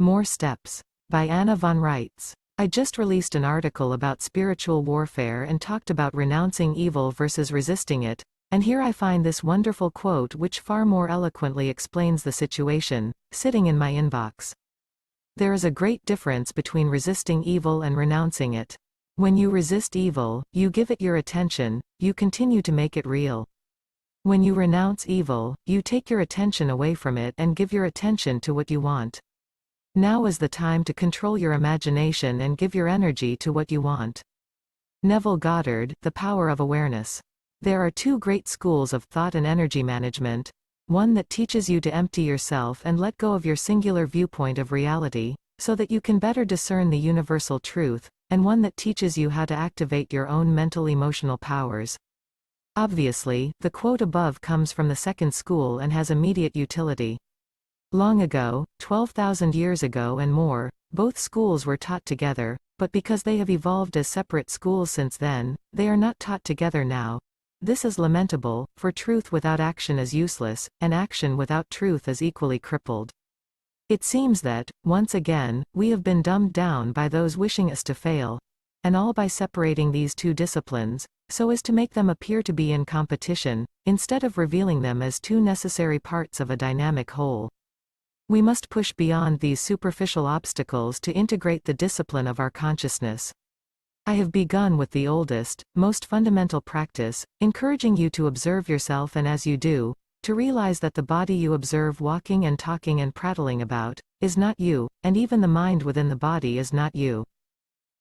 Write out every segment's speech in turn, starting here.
More Steps. By Anna von Reitz. I just released an article about spiritual warfare and talked about renouncing evil versus resisting it, and here I find this wonderful quote which far more eloquently explains the situation, sitting in my inbox. There is a great difference between resisting evil and renouncing it. When you resist evil, you give it your attention, you continue to make it real. When you renounce evil, you take your attention away from it and give your attention to what you want. Now is the time to control your imagination and give your energy to what you want. Neville Goddard, The Power of Awareness. There are two great schools of thought and energy management, one that teaches you to empty yourself and let go of your singular viewpoint of reality, so that you can better discern the universal truth, and one that teaches you how to activate your own mental-emotional powers. Obviously, the quote above comes from the second school and has immediate utility. Long ago, 12,000 years ago and more, both schools were taught together, but because they have evolved as separate schools since then, they are not taught together now. This is lamentable, for truth without action is useless, and action without truth is equally crippled. It seems that, once again, we have been dumbed down by those wishing us to fail, and all by separating these two disciplines, so as to make them appear to be in competition, instead of revealing them as two necessary parts of a dynamic whole. We must push beyond these superficial obstacles to integrate the discipline of our consciousness. I have begun with the oldest, most fundamental practice, encouraging you to observe yourself and as you do, to realize that the body you observe walking and talking and prattling about, is not you, and even the mind within the body is not you.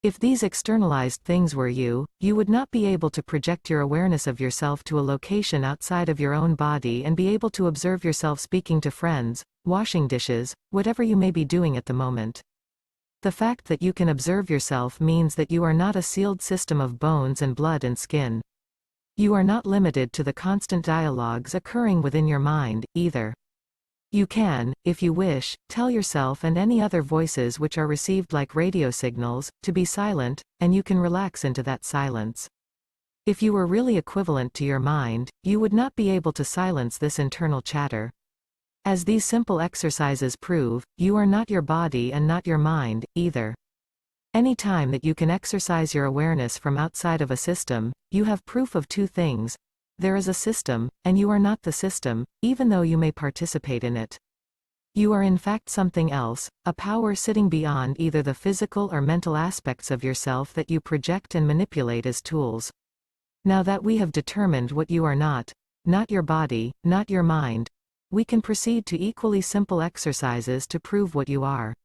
If these externalized things were you, you would not be able to project your awareness of yourself to a location outside of your own body and be able to observe yourself speaking to friends, washing dishes, whatever you may be doing at the moment. The fact that you can observe yourself means that you are not a sealed system of bones and blood and skin. You are not limited to the constant dialogues occurring within your mind, either. You can, if you wish, tell yourself and any other voices which are received like radio signals, to be silent, and you can relax into that silence. If you were really equivalent to your mind, you would not be able to silence this internal chatter. As these simple exercises prove, you are not your body and not your mind, either. Any time that you can exercise your awareness from outside of a system, you have proof of two things. There is a system, and you are not the system, even though you may participate in it. You are in fact something else, a power sitting beyond either the physical or mental aspects of yourself that you project and manipulate as tools. Now that we have determined what you are not your body, not your mind, we can proceed to equally simple exercises to prove what you are.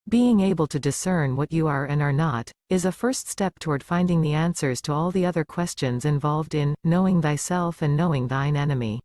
Being able to discern what you are and are not, is a first step toward finding the answers to all the other questions involved in knowing thyself and knowing thine enemy.